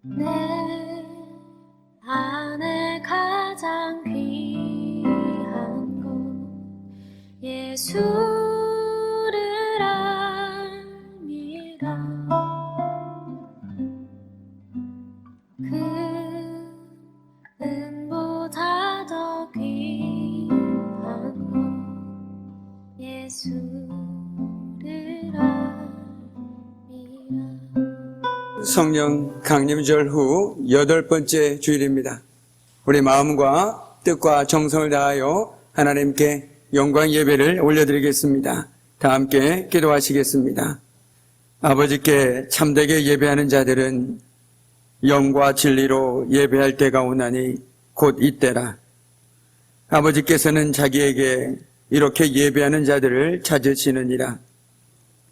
내 안에 가장 귀한 것 예수를 알미라. 그 은보다 더 귀한 것 예수를 알미라. 성령 강림절 후 8번째 주일입니다. 우리 마음과 뜻과 정성을 다하여 하나님께 영광 예배를 올려드리겠습니다. 다 함께 기도하시겠습니다. 아버지께 참되게 예배하는 자들은 영과 진리로 예배할 때가 오나니 곧 이때라. 아버지께서는 자기에게 이렇게 예배하는 자들을 찾으시느니라.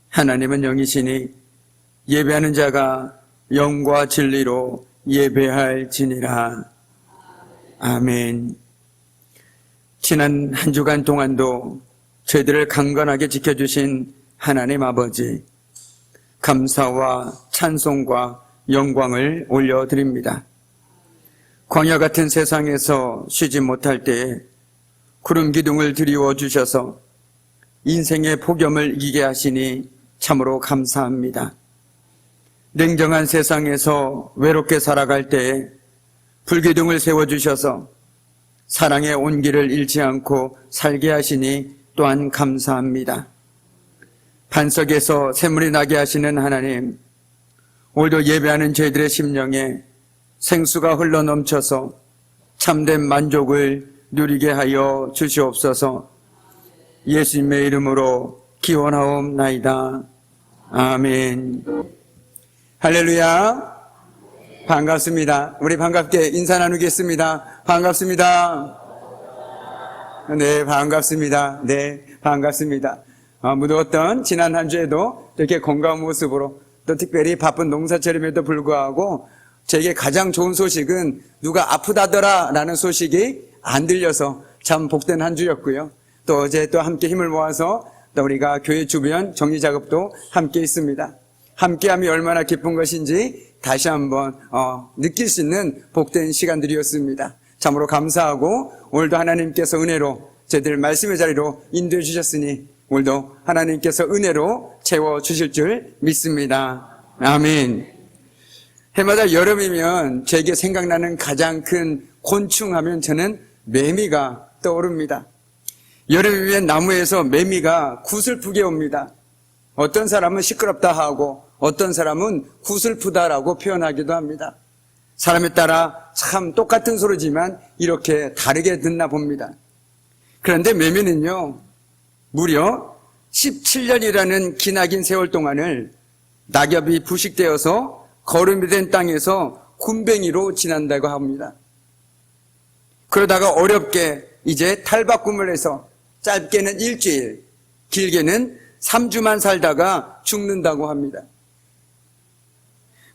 하나님은 영이시니 예배하는 자가 영과 진리로 예배할지니라. 아멘. 지난 한 주간 동안도 저희들을 강건하게 지켜주신 하나님 아버지, 감사와 찬송과 영광을 올려드립니다. 광야 같은 세상에서 쉬지 못할 때에 구름 기둥을 드리워 주셔서 인생의 폭염을 이기게 하시니 참으로 감사합니다. 냉정한 세상에서 외롭게 살아갈 때에 불기둥을 세워주셔서 사랑의 온기를 잃지 않고 살게 하시니 또한 감사합니다. 반석에서 샘물이 나게 하시는 하나님, 오늘도 예배하는 저희들의 심령에 생수가 흘러넘쳐서 참된 만족을 누리게 하여 주시옵소서. 예수님의 이름으로 기원하옵나이다. 아멘. 할렐루야. 반갑습니다. 우리 반갑게 인사 나누겠습니다. 반갑습니다. 네, 반갑습니다. 네, 반갑습니다. 무더웠던 지난 한 주에도 이렇게 건강한 모습으로 또 특별히 바쁜 농사철임에도 불구하고 제게 가장 좋은 소식은 누가 아프다더라 라는 소식이 안 들려서 참 복된 한 주였고요. 또 어제 또 함께 힘을 모아서 또 우리가 교회 주변 정리 작업도 함께 있습니다. 함께함이 얼마나 기쁜 것인지 다시 한번 느낄 수 있는 복된 시간들이었습니다. 참으로 감사하고 오늘도 하나님께서 은혜로 저희들 말씀의 자리로 인도해 주셨으니 오늘도 하나님께서 은혜로 채워주실 줄 믿습니다. 아멘. 해마다 여름이면 제게 생각나는 가장 큰 곤충하면 저는 매미가 떠오릅니다. 여름이면 나무에서 매미가 구슬프게 옵니다. 어떤 사람은 시끄럽다 하고 어떤 사람은 구슬프다라고 표현하기도 합니다. 사람에 따라 참 똑같은 소리지만 이렇게 다르게 듣나 봅니다. 그런데 매미는요, 무려 17년이라는 기나긴 세월 동안을 낙엽이 부식되어서 거름이 된 땅에서 굼벵이로 지난다고 합니다. 그러다가 어렵게 이제 탈바꿈을 해서 짧게는 일주일, 길게는 3주만 살다가 죽는다고 합니다.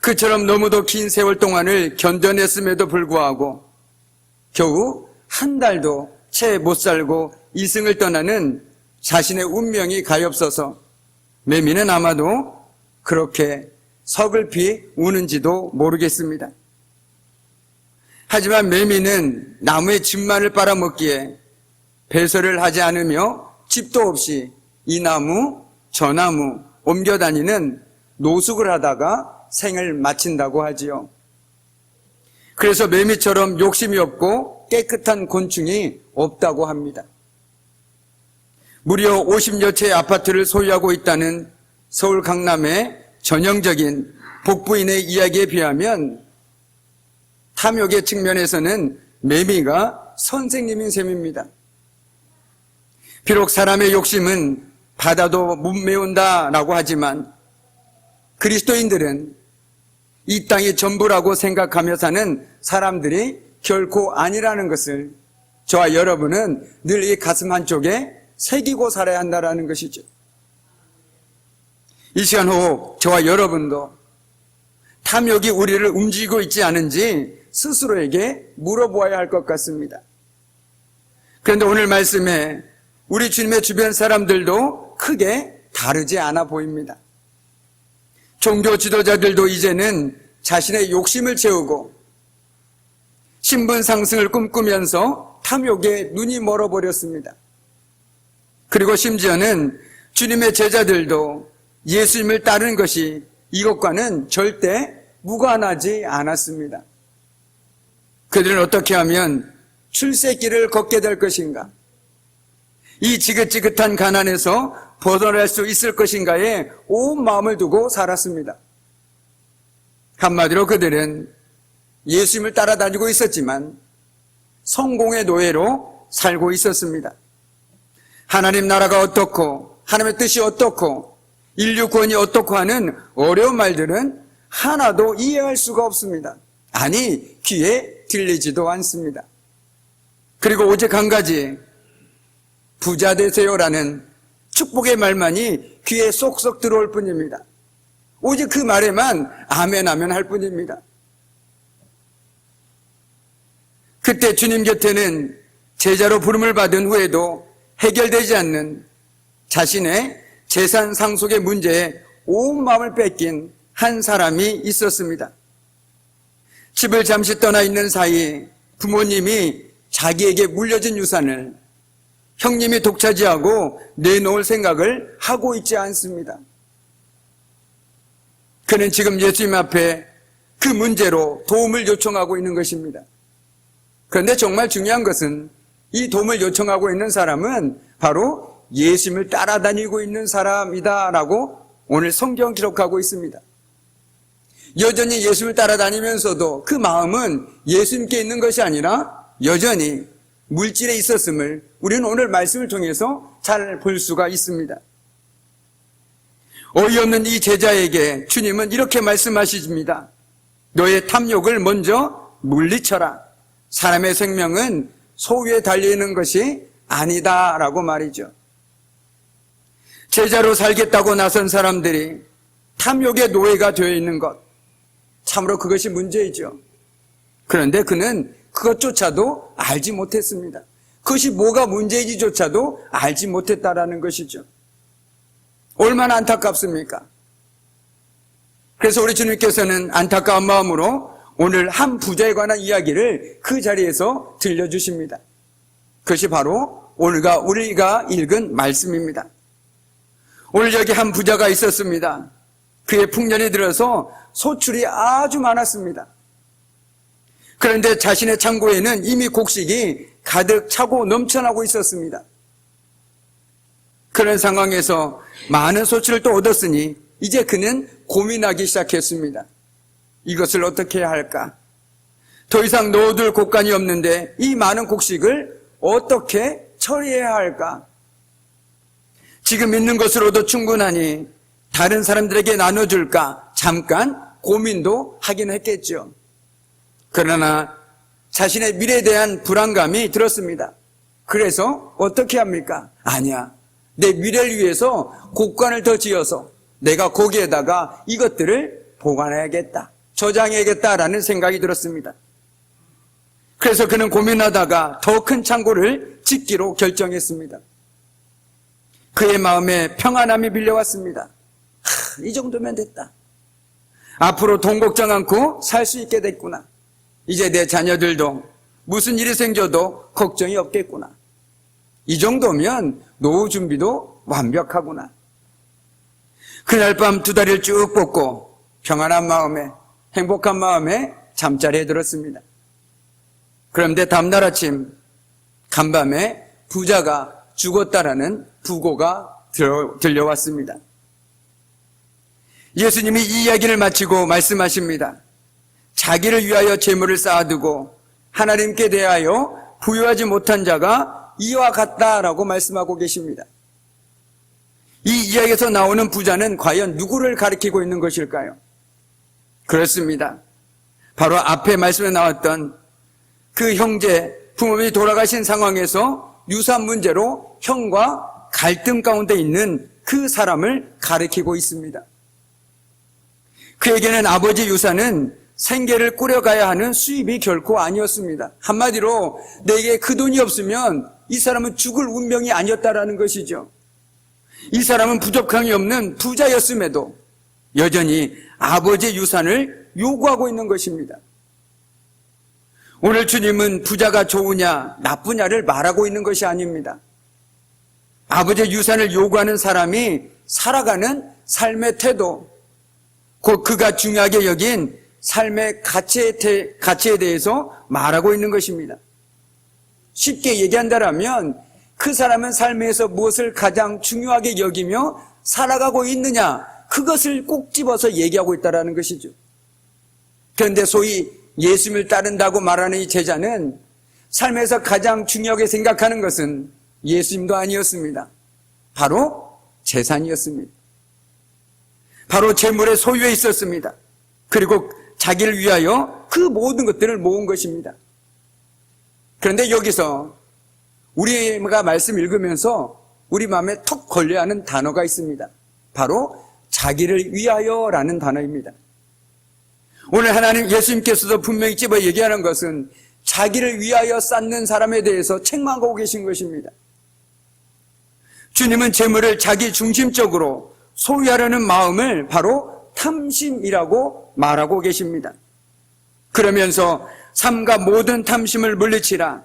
그처럼 너무도 긴 세월 동안을 견뎌냈음에도 불구하고 겨우 한 달도 채 못 살고 이승을 떠나는 자신의 운명이 가엾어서 매미는 아마도 그렇게 서글피 우는지도 모르겠습니다. 하지만 매미는 나무의 즙만을 빨아먹기에 배설을 하지 않으며 집도 없이 이 나무 저 나무 옮겨 다니는 노숙을 하다가 생을 마친다고 하지요. 그래서 매미처럼 욕심이 없고 깨끗한 곤충이 없다고 합니다. 무려 50여 채의 아파트를 소유하고 있다는 서울 강남의 전형적인 복부인의 이야기에 비하면 탐욕의 측면에서는 매미가 선생님인 셈입니다. 비록 사람의 욕심은 바다도 못 메운다라고 하지만 그리스도인들은 이 땅이 전부라고 생각하며 사는 사람들이 결코 아니라는 것을 저와 여러분은 늘 이 가슴 한쪽에 새기고 살아야 한다는 것이죠. 이 시간 후 저와 여러분도 탐욕이 우리를 움직이고 있지 않은지 스스로에게 물어보아야 할 것 같습니다. 그런데 오늘 말씀에 우리 주님의 주변 사람들도 크게 다르지 않아 보입니다. 종교 지도자들도 이제는 자신의 욕심을 채우고 신분 상승을 꿈꾸면서 탐욕에 눈이 멀어버렸습니다. 그리고 심지어는 주님의 제자들도 예수님을 따르는 것이 이것과는 절대 무관하지 않았습니다. 그들은 어떻게 하면 출세길을 걷게 될 것인가? 이 지긋지긋한 가난에서 벗어날 수 있을 것인가에 온 마음을 두고 살았습니다. 한마디로 그들은 예수님을 따라다니고 있었지만 성공의 노예로 살고 있었습니다. 하나님 나라가 어떻고 하나님의 뜻이 어떻고 인류 구원이 어떻고 하는 어려운 말들은 하나도 이해할 수가 없습니다. 아니, 귀에 들리지도 않습니다. 그리고 오직 한 가지, 부자 되세요라는 축복의 말만이 귀에 쏙쏙 들어올 뿐입니다. 오직 그 말에만 아멘 아멘 할 뿐입니다. 그때 주님 곁에는 제자로 부름을 받은 후에도 해결되지 않는 자신의 재산 상속의 문제에 온 마음을 뺏긴 한 사람이 있었습니다. 집을 잠시 떠나 있는 사이 부모님이 자기에게 물려준 유산을 형님이 독차지하고 내놓을 생각을 하고 있지 않습니다. 그는 지금 예수님 앞에 그 문제로 도움을 요청하고 있는 것입니다. 그런데 정말 중요한 것은 이 도움을 요청하고 있는 사람은 바로 예수님을 따라다니고 있는 사람이다라고 오늘 성경 기록하고 있습니다. 여전히 예수님을 따라다니면서도 그 마음은 예수님께 있는 것이 아니라 여전히 물질에 있었음을 우리는 오늘 말씀을 통해서 잘 볼 수가 있습니다. 어이없는 이 제자에게 주님은 이렇게 말씀하십니다. 너의 탐욕을 먼저 물리쳐라. 사람의 생명은 소유에 달려있는 것이 아니다라고 말이죠. 제자로 살겠다고 나선 사람들이 탐욕의 노예가 되어 있는 것, 참으로 그것이 문제이죠. 그런데 그는 그것조차도 알지 못했습니다. 그것이 뭐가 문제인지조차도 알지 못했다라는 것이죠. 얼마나 안타깝습니까? 그래서 우리 주님께서는 안타까운 마음으로 오늘 한 부자에 관한 이야기를 그 자리에서 들려주십니다. 그것이 바로 오늘과 우리가 읽은 말씀입니다. 오늘 여기 한 부자가 있었습니다. 그의 풍년이 들어서 소출이 아주 많았습니다. 그런데 자신의 창고에는 이미 곡식이 가득 차고 넘쳐나고 있었습니다. 그런 상황에서 많은 소출을 또 얻었으니 이제 그는 고민하기 시작했습니다. 이것을 어떻게 해야 할까? 더 이상 넣어둘 곳간이 없는데 이 많은 곡식을 어떻게 처리해야 할까? 지금 있는 것으로도 충분하니 다른 사람들에게 나눠줄까? 잠깐 고민도 하긴 했겠죠. 그러나 자신의 미래에 대한 불안감이 들었습니다. 그래서 어떻게 합니까? 아니야. 내 미래를 위해서 곡간을 더 지어서 내가 거기에다가 이것들을 보관해야겠다. 저장해야겠다라는 생각이 들었습니다. 그래서 그는 고민하다가 더 큰 창고를 짓기로 결정했습니다. 그의 마음에 평안함이 밀려왔습니다. 이 정도면 됐다. 앞으로 돈 걱정 않고 살 수 있게 됐구나. 이제 내 자녀들도 무슨 일이 생겨도 걱정이 없겠구나. 이 정도면 노후 준비도 완벽하구나. 그날 밤 두 다리를 쭉 뻗고 평안한 마음에 행복한 마음에 잠자리에 들었습니다. 그런데 다음날 아침 간밤에 부자가 죽었다라는 부고가 들려왔습니다. 예수님이 이 이야기를 마치고 말씀하십니다. 자기를 위하여 재물을 쌓아두고 하나님께 대하여 부유하지 못한 자가 이와 같다라고 말씀하고 계십니다. 이 이야기에서 나오는 부자는 과연 누구를 가리키고 있는 것일까요? 그렇습니다. 바로 앞에 말씀에 나왔던 그 형제, 부모님이 돌아가신 상황에서 유산 문제로 형과 갈등 가운데 있는 그 사람을 가리키고 있습니다. 그에게는 아버지 유산은 생계를 꾸려가야 하는 수입이 결코 아니었습니다. 한마디로 내게 그 돈이 없으면 이 사람은 죽을 운명이 아니었다라는 것이죠. 이 사람은 부족함이 없는 부자였음에도 여전히 아버지의 유산을 요구하고 있는 것입니다. 오늘 주님은 부자가 좋으냐 나쁘냐를 말하고 있는 것이 아닙니다. 아버지의 유산을 요구하는 사람이 살아가는 삶의 태도, 곧 그가 중요하게 여긴 삶의 가치에 대해서 말하고 있는 것입니다. 쉽게 얘기한다면 그 사람은 삶에서 무엇을 가장 중요하게 여기며 살아가고 있느냐, 그것을 꼭 집어서 얘기하고 있다는 것이죠. 그런데 소위 예수님을 따른다고 말하는 이 제자는 삶에서 가장 중요하게 생각하는 것은 예수님도 아니었습니다. 바로 재산이었습니다. 바로 재물의 소유에 있었습니다. 그리고 자기를 위하여 그 모든 것들을 모은 것입니다. 그런데 여기서 우리가 말씀 읽으면서 우리 마음에 턱 걸려야 하는 단어가 있습니다. 바로 자기를 위하여라는 단어입니다. 오늘 하나님 예수님께서도 분명히 집어 얘기하는 것은 자기를 위하여 쌓는 사람에 대해서 책망하고 계신 것입니다. 주님은 재물을 자기 중심적으로 소유하려는 마음을 바로 탐심이라고 말하고 계십니다. 그러면서 삶과 모든 탐심을 물리치라,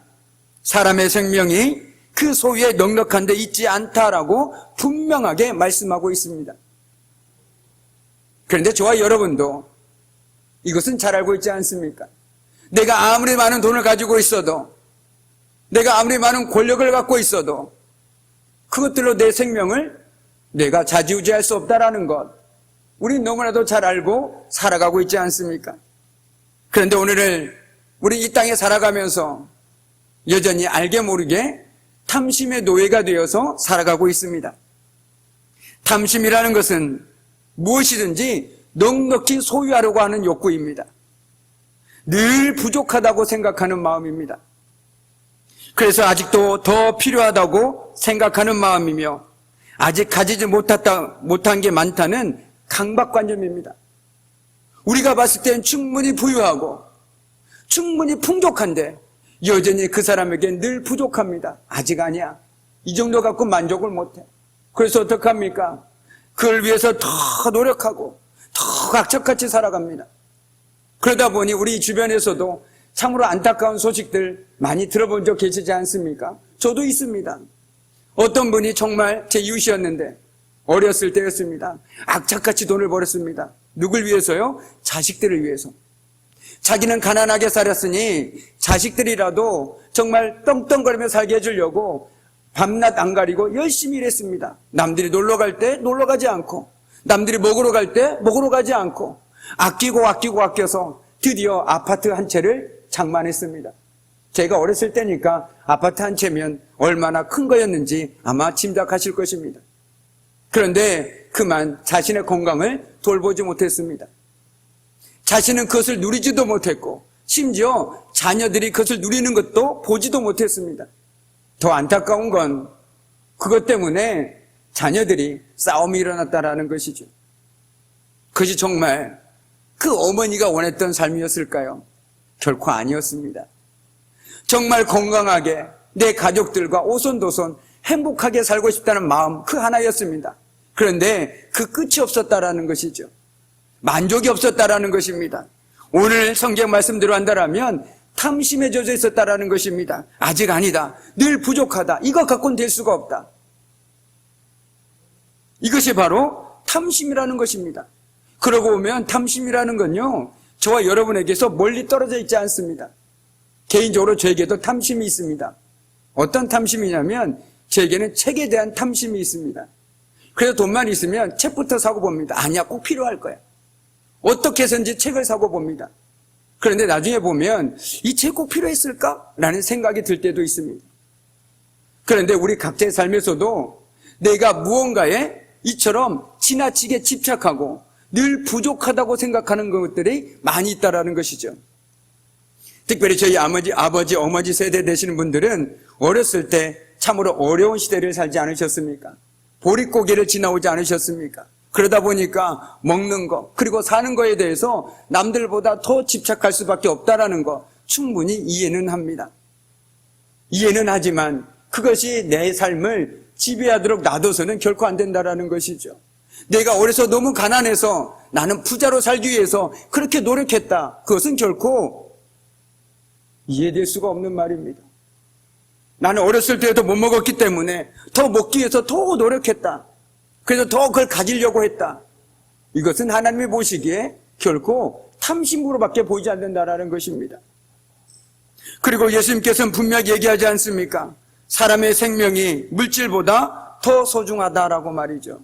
사람의 생명이 그 소유에 넉넉한 데 있지 않다라고 분명하게 말씀하고 있습니다. 그런데 저와 여러분도 이것은 잘 알고 있지 않습니까? 내가 아무리 많은 돈을 가지고 있어도, 내가 아무리 많은 권력을 갖고 있어도 그것들로 내 생명을 내가 좌지우지할 수 없다라는 것, 우리는 너무나도 잘 알고 살아가고 있지 않습니까? 그런데 오늘은 우리 이 땅에 살아가면서 여전히 알게 모르게 탐심의 노예가 되어서 살아가고 있습니다. 탐심이라는 것은 무엇이든지 넉넉히 소유하려고 하는 욕구입니다. 늘 부족하다고 생각하는 마음입니다. 그래서 아직도 더 필요하다고 생각하는 마음이며 아직 가지지 못한 게 많다는 강박관념입니다. 우리가 봤을 땐 충분히 부유하고 충분히 풍족한데 여전히 그 사람에게 늘 부족합니다. 아직 아니야. 이 정도 갖고 만족을 못해. 그래서 어떡합니까? 그걸 위해서 더 노력하고 더 악착같이 살아갑니다. 그러다 보니 우리 주변에서도 참으로 안타까운 소식들 많이 들어본 적 계시지 않습니까? 저도 있습니다. 어떤 분이 정말 제 이웃이었는데 어렸을 때였습니다. 악착같이 돈을 벌었습니다. 누굴 위해서요? 자식들을 위해서. 자기는 가난하게 살았으니 자식들이라도 정말 떵떵거리며 살게 해주려고 밤낮 안 가리고 열심히 일했습니다. 남들이 놀러 갈 때 놀러 가지 않고, 남들이 먹으러 갈 때 먹으러 가지 않고, 아껴서 드디어 아파트 한 채를 장만했습니다. 제가 어렸을 때니까 아파트 한 채면 얼마나 큰 거였는지 아마 짐작하실 것입니다. 그런데 그만 자신의 건강을 돌보지 못했습니다. 자신은 그것을 누리지도 못했고 심지어 자녀들이 그것을 누리는 것도 보지도 못했습니다. 더 안타까운 건 그것 때문에 자녀들이 싸움이 일어났다라는 것이죠. 그것이 정말 그 어머니가 원했던 삶이었을까요? 결코 아니었습니다. 정말 건강하게 내 가족들과 오손도손 행복하게 살고 싶다는 마음 그 하나였습니다. 그런데 그 끝이 없었다라는 것이죠. 만족이 없었다라는 것입니다. 오늘 성경 말씀대로 한다면 탐심에 젖어 있었다라는 것입니다. 아직 아니다. 늘 부족하다. 이거 갖고는 될 수가 없다. 이것이 바로 탐심이라는 것입니다. 그러고 보면 탐심이라는 건요, 저와 여러분에게서 멀리 떨어져 있지 않습니다. 개인적으로 저에게도 탐심이 있습니다. 어떤 탐심이냐면 저에게는 책에 대한 탐심이 있습니다. 그래서 돈만 있으면 책부터 사고 봅니다. 아니야, 꼭 필요할 거야. 어떻게 해서든지 책을 사고 봅니다. 그런데 나중에 보면 이 책 꼭 필요했을까? 라는 생각이 들 때도 있습니다. 그런데 우리 각자의 삶에서도 내가 무언가에 이처럼 지나치게 집착하고 늘 부족하다고 생각하는 것들이 많이 있다는 것이죠. 특별히 저희 아버지, 어머니 세대 되시는 분들은 어렸을 때 참으로 어려운 시대를 살지 않으셨습니까? 보릿고개를 지나오지 않으셨습니까? 그러다 보니까 먹는 거, 그리고 사는 거에 대해서 남들보다 더 집착할 수밖에 없다라는 거 충분히 이해는 합니다. 이해는 하지만 그것이 내 삶을 지배하도록 놔둬서는 결코 안 된다라는 것이죠. 내가 어려서 너무 가난해서 나는 부자로 살기 위해서 그렇게 노력했다. 그것은 결코 이해될 수가 없는 말입니다. 나는 어렸을 때도 못 먹었기 때문에 더 먹기 위해서 더 노력했다. 그래서 더 그걸 가지려고 했다. 이것은 하나님이 보시기에 결코 탐심으로밖에 보이지 않는다라는 것입니다. 그리고 예수님께서는 분명히 얘기하지 않습니까? 사람의 생명이 물질보다 더 소중하다라고 말이죠.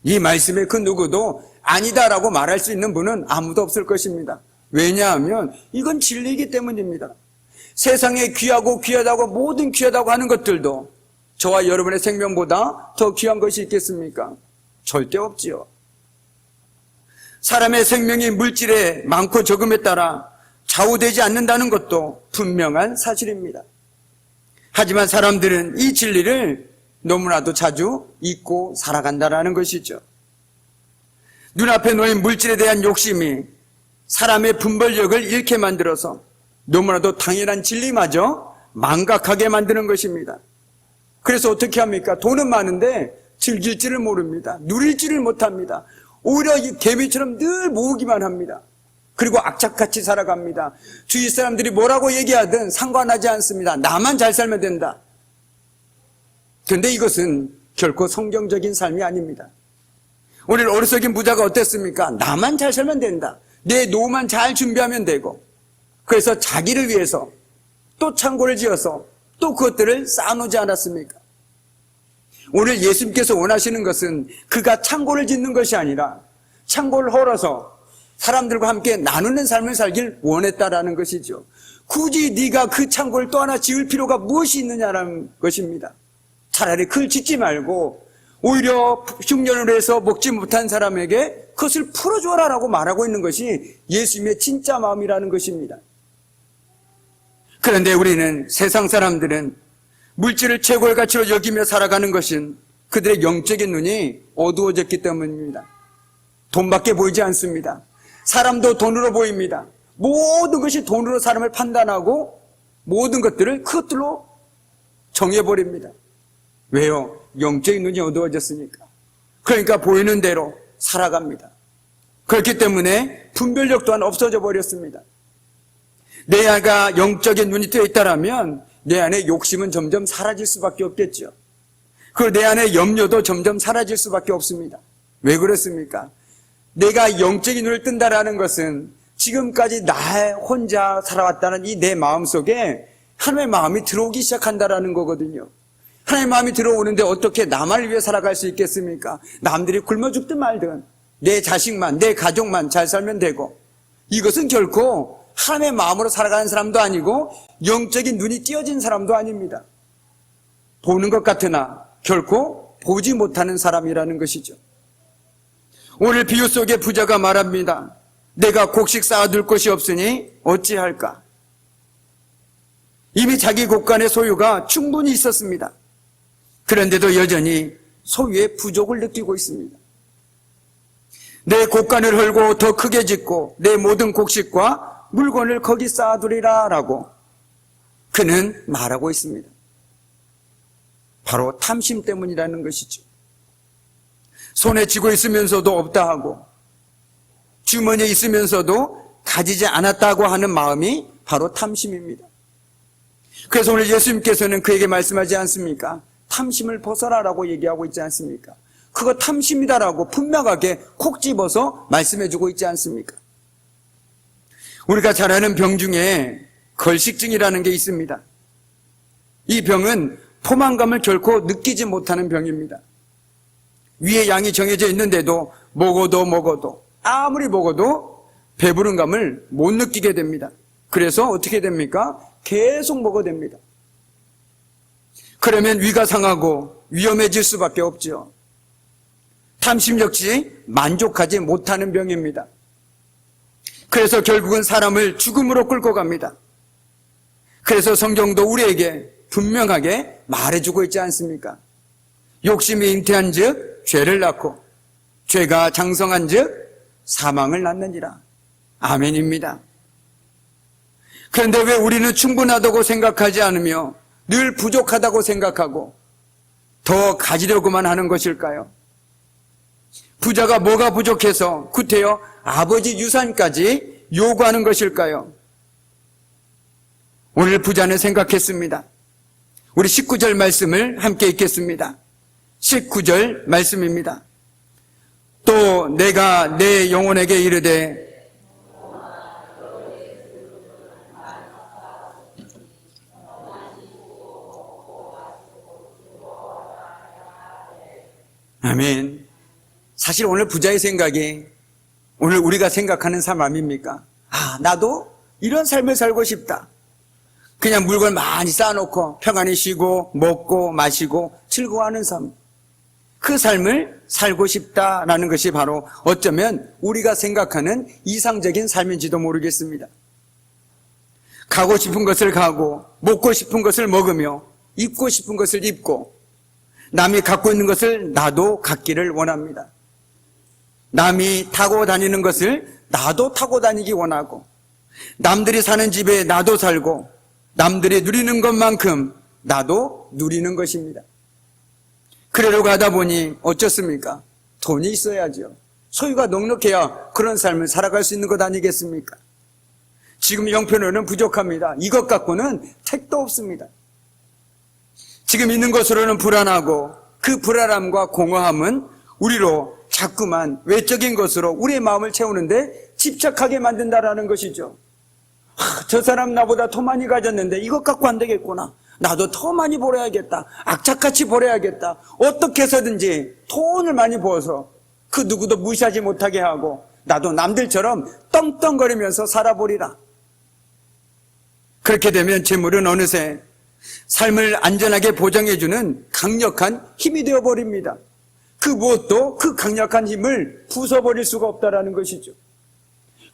이 말씀에 그 누구도 아니다라고 말할 수 있는 분은 아무도 없을 것입니다. 왜냐하면 이건 진리이기 때문입니다. 세상에 귀하고 귀하다고 모든 귀하다고 하는 것들도 저와 여러분의 생명보다 더 귀한 것이 있겠습니까? 절대 없지요. 사람의 생명이 물질에 많고 적음에 따라 좌우되지 않는다는 것도 분명한 사실입니다. 하지만 사람들은 이 진리를 너무나도 자주 잊고 살아간다는 것이죠. 눈앞에 놓인 물질에 대한 욕심이 사람의 분별력을 잃게 만들어서 너무나도 당연한 진리마저 망각하게 만드는 것입니다. 그래서 어떻게 합니까? 돈은 많은데 즐길지를 모릅니다. 누릴지를 못합니다. 오히려 이 개미처럼 늘 모으기만 합니다. 그리고 악착같이 살아갑니다. 주위 사람들이 뭐라고 얘기하든 상관하지 않습니다. 나만 잘 살면 된다. 그런데 이것은 결코 성경적인 삶이 아닙니다. 오늘 어리석인 부자가 어땠습니까? 나만 잘 살면 된다. 내 노후만 잘 준비하면 되고, 그래서 자기를 위해서 또 창고를 지어서 또 그것들을 쌓아놓지 않았습니까? 오늘 예수님께서 원하시는 것은 그가 창고를 짓는 것이 아니라 창고를 헐어서 사람들과 함께 나누는 삶을 살길 원했다라는 것이죠. 굳이 네가 그 창고를 또 하나 지을 필요가 무엇이 있느냐라는 것입니다. 차라리 그걸 짓지 말고 오히려 흉년을 해서 먹지 못한 사람에게 그것을 풀어줘라라고 말하고 있는 것이 예수님의 진짜 마음이라는 것입니다. 그런데 우리는, 세상 사람들은 물질을 최고의 가치로 여기며 살아가는 것은 그들의 영적인 눈이 어두워졌기 때문입니다. 돈밖에 보이지 않습니다. 사람도 돈으로 보입니다. 모든 것이 돈으로 사람을 판단하고 모든 것들을 그것들로 정해버립니다. 왜요? 영적인 눈이 어두워졌으니까. 그러니까 보이는 대로 살아갑니다. 그렇기 때문에 분별력 또한 없어져 버렸습니다. 내 안에 영적인 눈이 뜨여 있다라면 내 안에 욕심은 점점 사라질 수밖에 없겠죠. 그리고 내 안에 염려도 점점 사라질 수밖에 없습니다. 왜 그렇습니까? 내가 영적인 눈을 뜬다라는 것은 지금까지 나 혼자 살아왔다는 이 내 마음속에 하나님의 마음이 들어오기 시작한다라는 거거든요. 하나님의 마음이 들어오는데 어떻게 나만을 위해 살아갈 수 있겠습니까? 남들이 굶어 죽든 말든 내 자식만, 내 가족만 잘 살면 되고, 이것은 결코 하나님의 마음으로 살아가는 사람도 아니고 영적인 눈이 띄어진 사람도 아닙니다. 보는 것 같으나 결코 보지 못하는 사람이라는 것이죠. 오늘 비유 속에 부자가 말합니다. 내가 곡식 쌓아둘 것이 없으니 어찌할까? 이미 자기 곳간의 소유가 충분히 있었습니다. 그런데도 여전히 소유의 부족을 느끼고 있습니다. 내 곳간을 헐고 더 크게 짓고 내 모든 곡식과 물건을 거기 쌓아두리라 라고 그는 말하고 있습니다. 바로 탐심 때문이라는 것이죠. 손에 쥐고 있으면서도 없다 하고 주머니에 있으면서도 가지지 않았다고 하는 마음이 바로 탐심입니다. 그래서 오늘 예수님께서는 그에게 말씀하지 않습니까? 탐심을 벗어라라고 얘기하고 있지 않습니까? 그거 탐심이다라고 분명하게 콕 집어서 말씀해주고 있지 않습니까? 우리가 잘 아는 병 중에 걸식증이라는 게 있습니다. 이 병은 포만감을 결코 느끼지 못하는 병입니다. 위에 양이 정해져 있는데도 먹어도 아무리 먹어도 배부른 감을 못 느끼게 됩니다. 그래서 어떻게 됩니까? 계속 먹어야 됩니다. 그러면 위가 상하고 위험해질 수밖에 없죠. 탐심 역시 만족하지 못하는 병입니다. 그래서 결국은 사람을 죽음으로 끌고 갑니다. 그래서 성경도 우리에게 분명하게 말해주고 있지 않습니까? 욕심이 잉태한 즉 죄를 낳고 죄가 장성한 즉 사망을 낳느니라. 아멘입니다. 그런데 왜 우리는 충분하다고 생각하지 않으며 늘 부족하다고 생각하고 더 가지려고만 하는 것일까요? 부자가 뭐가 부족해서 구태여 아버지 유산까지 요구하는 것일까요? 오늘 부자는 생각했습니다. 우리 19절 말씀을 함께 읽겠습니다. 19절 말씀입니다. 또 내가 내 영혼에게 이르되 아멘. 사실 오늘 부자의 생각이 오늘 우리가 생각하는 삶 아닙니까? 나도 이런 삶을 살고 싶다. 그냥 물건 많이 쌓아놓고 평안히 쉬고 먹고 마시고 즐거워하는 삶. 그 삶을 살고 싶다라는 것이 바로 어쩌면 우리가 생각하는 이상적인 삶인지도 모르겠습니다. 가고 싶은 것을 가고 먹고 싶은 것을 먹으며 입고 싶은 것을 입고 남이 갖고 있는 것을 나도 갖기를 원합니다. 남이 타고 다니는 것을 나도 타고 다니기 원하고 남들이 사는 집에 나도 살고 남들이 누리는 것만큼 나도 누리는 것입니다. 그러려고 하다 보니 어쩌습니까? 돈이 있어야죠. 소유가 넉넉해야 그런 삶을 살아갈 수 있는 것 아니겠습니까? 지금 형편으로는 부족합니다. 이것 갖고는 택도 없습니다. 지금 있는 것으로는 불안하고 그 불안함과 공허함은 우리로 자꾸만 외적인 것으로 우리의 마음을 채우는데 집착하게 만든다라는 것이죠. 저 사람 나보다 더 많이 가졌는데 이것 갖고 안 되겠구나. 나도 더 많이 벌어야겠다. 악착같이 벌어야겠다. 어떻게 해서든지 돈을 많이 벌어서 그 누구도 무시하지 못하게 하고 나도 남들처럼 떵떵거리면서 살아보리라. 그렇게 되면 재물은 어느새 삶을 안전하게 보장해주는 강력한 힘이 되어버립니다. 그 무엇도 그 강력한 힘을 부숴버릴 수가 없다는 것이죠.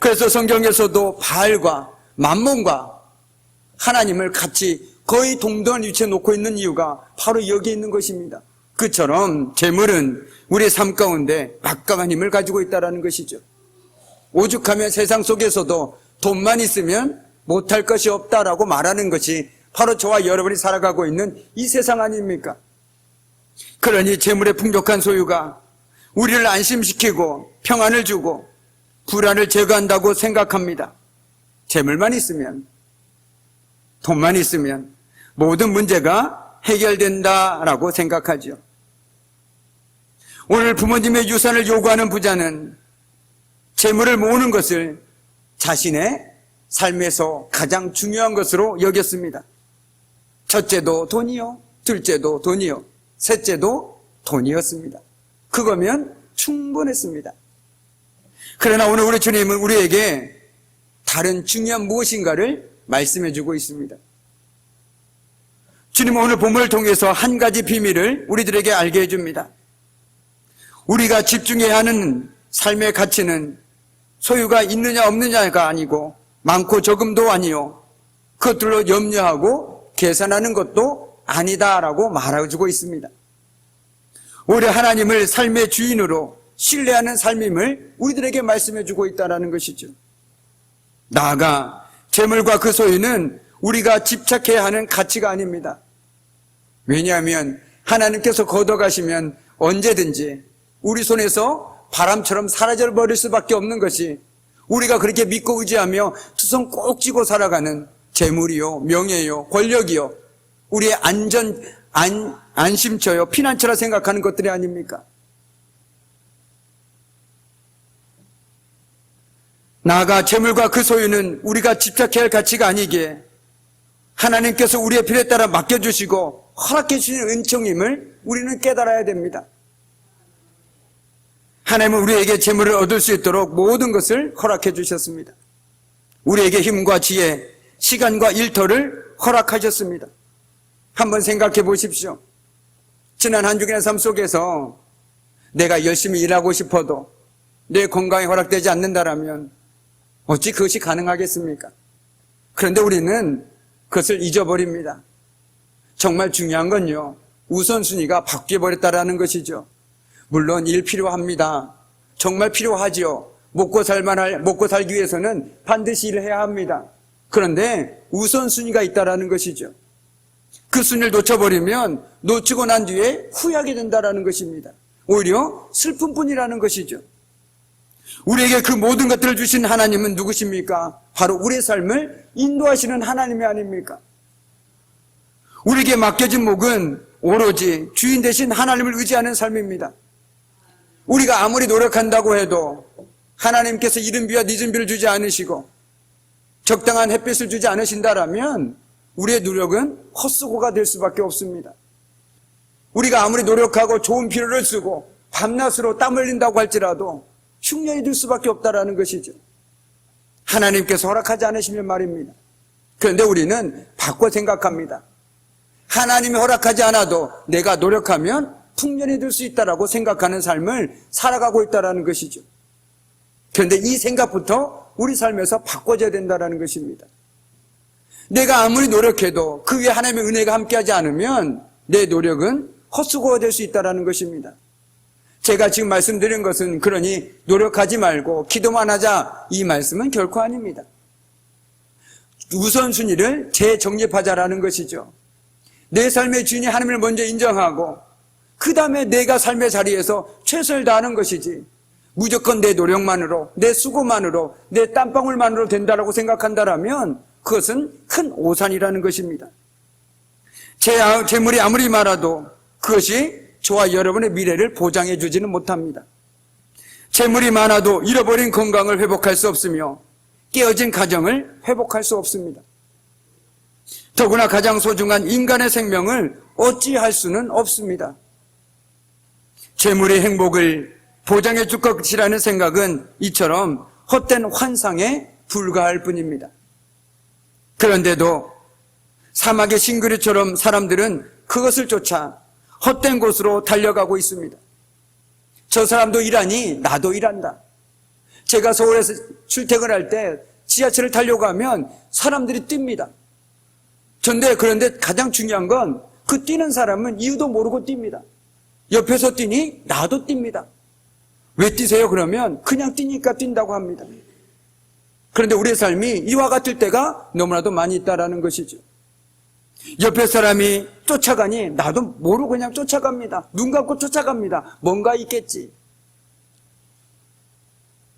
그래서 성경에서도 바알과 맘몬과 하나님을 같이 거의 동등한 위치에 놓고 있는 이유가 바로 여기에 있는 것입니다. 그처럼 재물은 우리의 삶 가운데 막강한 힘을 가지고 있다는 것이죠. 오죽하면 세상 속에서도 돈만 있으면 못할 것이 없다라고 말하는 것이 바로 저와 여러분이 살아가고 있는 이 세상 아닙니까? 그러니 재물의 풍족한 소유가 우리를 안심시키고 평안을 주고 불안을 제거한다고 생각합니다. 재물만 있으면, 돈만 있으면 모든 문제가 해결된다라고 생각하죠. 오늘 부모님의 유산을 요구하는 부자는 재물을 모으는 것을 자신의 삶에서 가장 중요한 것으로 여겼습니다. 첫째도 돈이요, 둘째도 돈이요, 셋째도 돈이었습니다. 그거면 충분했습니다. 그러나 오늘 우리 주님은 우리에게 다른 중요한 무엇인가를 말씀해 주고 있습니다. 주님은 오늘 본문을 통해서 한 가지 비밀을 우리들에게 알게 해줍니다. 우리가 집중해야 하는 삶의 가치는 소유가 있느냐 없느냐가 아니고 많고 적음도 아니요 그것들로 염려하고 계산하는 것도 아니다라고 말해주고 있습니다. 오히려 하나님을 삶의 주인으로 신뢰하는 삶임을 우리들에게 말씀해주고 있다는 것이죠. 나아가 재물과 그 소유는 우리가 집착해야 하는 가치가 아닙니다. 왜냐하면 하나님께서 걷어가시면 언제든지 우리 손에서 바람처럼 사라져 버릴 수밖에 없는 것이 우리가 그렇게 믿고 의지하며 두 손 꼭 쥐고 살아가는 재물이요, 명예요, 권력이요, 우리의 안심처요, 피난처라 생각하는 것들이 아닙니까? 나아가 재물과 그 소유는 우리가 집착해야 할 가치가 아니기에 하나님께서 우리의 필요에 따라 맡겨주시고 허락해 주시는 은총임을 우리는 깨달아야 됩니다. 하나님은 우리에게 재물을 얻을 수 있도록 모든 것을 허락해 주셨습니다. 우리에게 힘과 지혜, 시간과 일터를 허락하셨습니다. 한번 생각해 보십시오. 지난 한 주간의 삶 속에서 내가 열심히 일하고 싶어도 내 건강이 허락되지 않는다라면 어찌 그것이 가능하겠습니까? 그런데 우리는 그것을 잊어버립니다. 정말 중요한 건요, 우선순위가 바뀌어버렸다라는 것이죠. 물론 일 필요합니다. 정말 필요하지요. 먹고 살기 위해서는 반드시 일을 해야 합니다. 그런데 우선순위가 있다라는 것이죠. 그 순위를 놓쳐버리면 놓치고 난 뒤에 후회하게 된다라는 것입니다. 오히려 슬픔뿐이라는 것이죠. 우리에게 그 모든 것들을 주신 하나님은 누구십니까? 바로 우리의 삶을 인도하시는 하나님이 아닙니까? 우리에게 맡겨진 목은 오로지 주인 대신 하나님을 의지하는 삶입니다. 우리가 아무리 노력한다고 해도 하나님께서 이른 비와 늦은 비를 주지 않으시고 적당한 햇빛을 주지 않으신다라면 우리의 노력은 헛수고가 될 수밖에 없습니다. 우리가 아무리 노력하고 좋은 비료를 쓰고 밤낮으로 땀 흘린다고 할지라도 흉년이 들 수밖에 없다라는 것이죠. 하나님께서 허락하지 않으시면 말입니다. 그런데 우리는 바꿔 생각합니다. 하나님이 허락하지 않아도 내가 노력하면 풍년이 들 수 있다라고 생각하는 삶을 살아가고 있다라는 것이죠. 그런데 이 생각부터 우리 삶에서 바꿔져야 된다라는 것입니다. 내가 아무리 노력해도 그 위에 하나님의 은혜가 함께하지 않으면 내 노력은 헛수고가 될 수 있다라는 것입니다. 제가 지금 말씀드린 것은 그러니 노력하지 말고 기도만 하자 이 말씀은 결코 아닙니다. 우선순위를 재정립하자라는 것이죠. 내 삶의 주인이 하나님을 먼저 인정하고 그 다음에 내가 삶의 자리에서 최선을 다하는 것이지 무조건 내 노력만으로 내 수고만으로 내 땀방울만으로 된다라고 생각한다라면 그것은 큰 오산이라는 것입니다. 재물이 아무리 많아도 그것이 저와 여러분의 미래를 보장해 주지는 못합니다. 재물이 많아도 잃어버린 건강을 회복할 수 없으며 깨어진 가정을 회복할 수 없습니다. 더구나 가장 소중한 인간의 생명을 어찌할 수는 없습니다. 재물의 행복을 보장해 줄 것이라는 생각은 이처럼 헛된 환상에 불과할 뿐입니다. 그런데도 사막의 싱그리처럼 사람들은 그것을 쫓아 헛된 곳으로 달려가고 있습니다. 저 사람도 일하니 나도 일한다. 제가 서울에서 출퇴근할 때 지하철을 타려고 하면 사람들이 뜁니다. 그런데 가장 중요한 건 그 뛰는 사람은 이유도 모르고 뜁니다. 옆에서 뛰니 나도 뜁니다. 왜 뛰세요? 그러면 그냥 뛰니까 뛴다고 합니다. 그런데 우리의 삶이 이와 같을 때가 너무나도 많이 있다라는 것이죠. 옆에 사람이 쫓아가니 나도 모르고 그냥 쫓아갑니다. 눈 감고 쫓아갑니다. 뭔가 있겠지.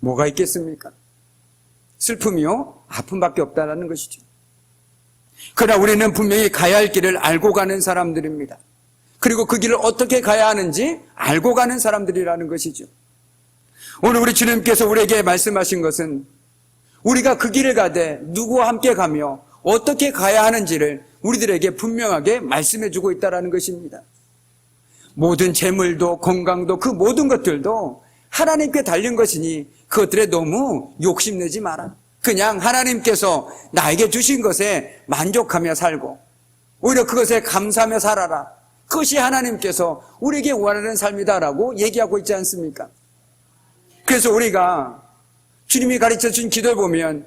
뭐가 있겠습니까? 슬픔이요? 아픔밖에 없다라는 것이죠. 그러나 우리는 분명히 가야 할 길을 알고 가는 사람들입니다. 그리고 그 길을 어떻게 가야 하는지 알고 가는 사람들이라는 것이죠. 오늘 우리 주님께서 우리에게 말씀하신 것은 우리가 그 길을 가되 누구와 함께 가며 어떻게 가야 하는지를 우리들에게 분명하게 말씀해 주고 있다는 것입니다. 모든 재물도 건강도 그 모든 것들도 하나님께 달린 것이니 그것들에 너무 욕심내지 마라. 그냥 하나님께서 나에게 주신 것에 만족하며 살고 오히려 그것에 감사하며 살아라. 그것이 하나님께서 우리에게 원하는 삶이다라고 얘기하고 있지 않습니까? 그래서 우리가 주님이 가르쳐준 기도를 보면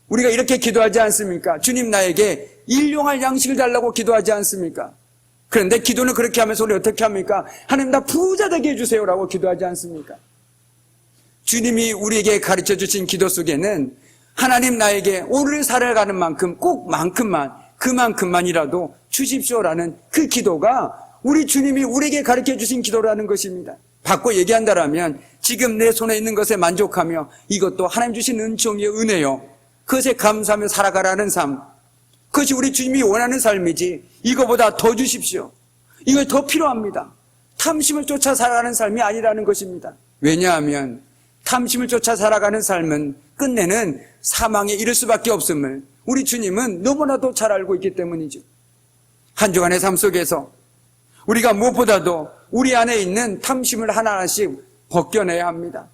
우리가 이렇게 기도하지 않습니까? 주님 나에게 일용할 양식을 달라고 기도하지 않습니까? 그런데 기도는 그렇게 하면서 우리 어떻게 합니까? 하나님 나 부자 되게 해주세요라고 기도하지 않습니까? 주님이 우리에게 가르쳐 주신 기도 속에는 하나님 나에게 오늘 살아가는 만큼 꼭 그만큼만이라도 주십시오라는 그 기도가 우리 주님이 우리에게 가르쳐 주신 기도라는 것입니다. 바꿔 얘기한다면 지금 내 손에 있는 것에 만족하며 이것도 하나님 주신 은총의 은혜요. 그것에 감사하며 살아가라는 삶. 그것이 우리 주님이 원하는 삶이지 이거보다 더 주십시오. 이거 더 필요합니다. 탐심을 쫓아 살아가는 삶이 아니라는 것입니다. 왜냐하면 탐심을 쫓아 살아가는 삶은 끝내는 사망에 이를 수밖에 없음을 우리 주님은 너무나도 잘 알고 있기 때문이죠. 한 주간의 삶 속에서 우리가 무엇보다도 우리 안에 있는 탐심을 하나하나씩 벗겨내야 합니다.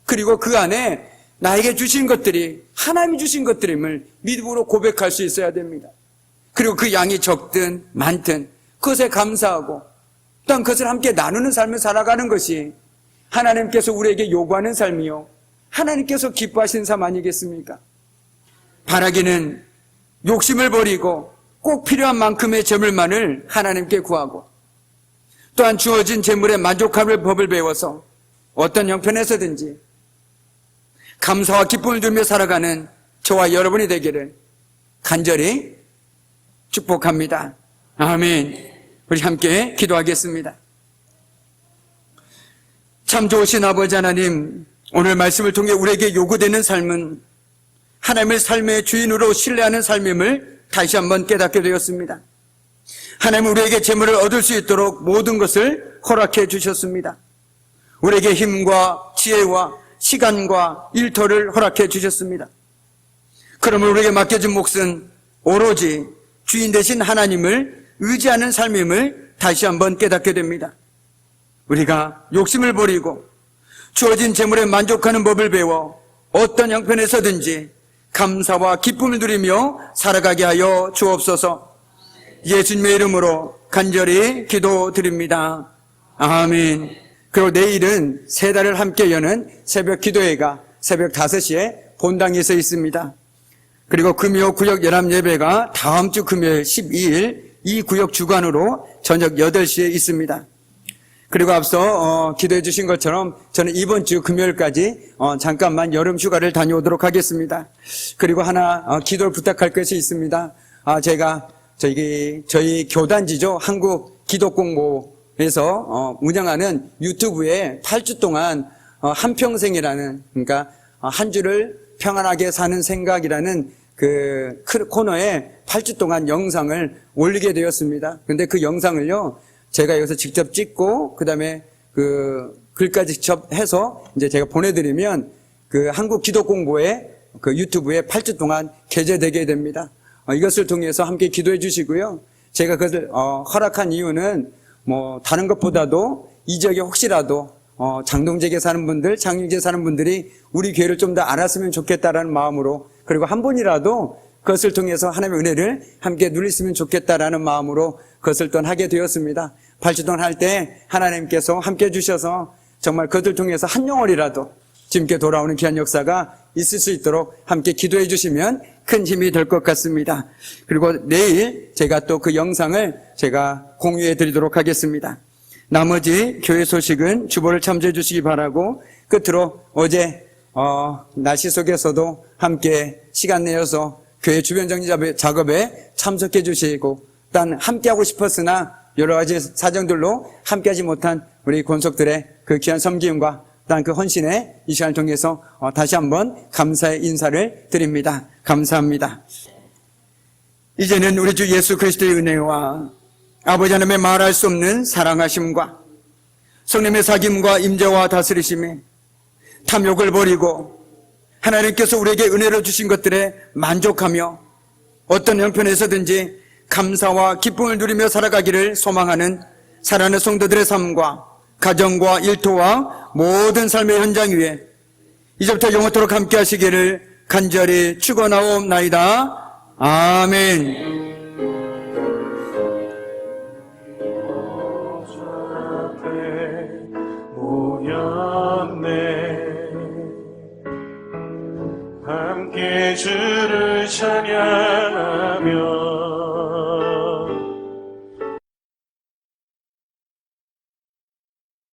그리고 그 안에 나에게 주신 것들이 하나님이 주신 것들임을 믿음으로 고백할 수 있어야 됩니다. 그리고 그 양이 적든 많든 그것에 감사하고 또한 그것을 함께 나누는 삶을 살아가는 것이 하나님께서 우리에게 요구하는 삶이요 하나님께서 기뻐하시는 삶 아니겠습니까? 바라기는 욕심을 버리고 꼭 필요한 만큼의 재물만을 하나님께 구하고 또한 주어진 재물에 만족함을 법을 배워서 어떤 형편에서든지 감사와 기쁨을 누리며 살아가는 저와 여러분이 되기를 간절히 축복합니다. 아멘. 우리 함께 기도하겠습니다. 참 좋으신 아버지 하나님, 오늘 말씀을 통해 우리에게 요구되는 삶은 하나님을 삶의 주인으로 신뢰하는 삶임을 다시 한번 깨닫게 되었습니다. 하나님은 우리에게 재물을 얻을 수 있도록 모든 것을 허락해 주셨습니다. 우리에게 힘과 지혜와 시간과 일터를 허락해 주셨습니다. 그러면 우리에게 맡겨진 몫은 오로지 주인 되신 하나님을 의지하는 삶임을 다시 한번 깨닫게 됩니다. 우리가 욕심을 버리고 주어진 재물에 만족하는 법을 배워 어떤 형편에서든지 감사와 기쁨을 누리며 살아가게 하여 주옵소서. 예수님의 이름으로 간절히 기도드립니다. 아멘. 그리고 내일은 세 달을 함께 여는 새벽 기도회가 새벽 5시에 본당에서 있습니다. 그리고 금요 구역 연합 예배가 다음 주 금요일 12일 이 구역 주관으로 저녁 8시에 있습니다. 그리고 앞서 기도해 주신 것처럼 저는 이번 주 금요일까지 잠깐만 여름 휴가를 다녀오도록 하겠습니다. 그리고 하나 기도를 부탁할 것이 있습니다. 제가 저희 교단지죠. 한국 기독공모에서 운영하는 유튜브에 8주 동안 한평생이라는, 그러니까 한 주를 평안하게 사는 생각이라는 그 코너에 8주 동안 영상을 올리게 되었습니다. 근데 그 영상을요, 제가 여기서 직접 찍고, 그 다음에 그 글까지 직접 해서 이제 제가 보내드리면 그 한국 기독공모의 그 유튜브에 8주 동안 게재되게 됩니다. 이것을 통해서 함께 기도해 주시고요. 제가 그것을 허락한 이유는 뭐 다른 것보다도 이 지역에 혹시라도 장동지역에 사는 분들, 장유지에 사는 분들이 우리 교회를 좀 더 알았으면 좋겠다라는 마음으로, 그리고 한 분이라도 그것을 통해서 하나님의 은혜를 함께 누리시면 좋겠다라는 마음으로 그것을 또 하게 되었습니다. 8주 동안 할 때 하나님께서 함께 해주셔서 정말 그것을 통해서 한 영혼이라도 주님께 돌아오는 귀한 역사가 있을 수 있도록 함께 기도해 주시면 큰 힘이 될 것 같습니다. 그리고 내일 제가 또 그 영상을 제가 공유해 드리도록 하겠습니다. 나머지 교회 소식은 주보를 참조해 주시기 바라고, 끝으로 어제 날씨 속에서도 함께 시간 내어서 교회 주변 정리 작업에 참석해 주시고, 단 함께하고 싶었으나 여러 가지 사정들로 함께하지 못한 우리 권속들의 그 귀한 섬김과 단 그 헌신에 이 시간을 통해서 다시 한번 감사의 인사를 드립니다. 감사합니다. 이제는 우리 주 예수 그리스도의 은혜와 아버지 하나님의 말할 수 없는 사랑하심과 성령의 사귐과 임재와 다스리심이 탐욕을 버리고 하나님께서 우리에게 은혜를 주신 것들에 만족하며 어떤 형편에서든지 감사와 기쁨을 누리며 살아가기를 소망하는 사랑하는 성도들의 삶과 가정과 일터와 모든 삶의 현장 위에 이제부터 영원토록 함께 하시기를 간절히 축원하옵나이다. 아멘. 함께 주를 찬양하며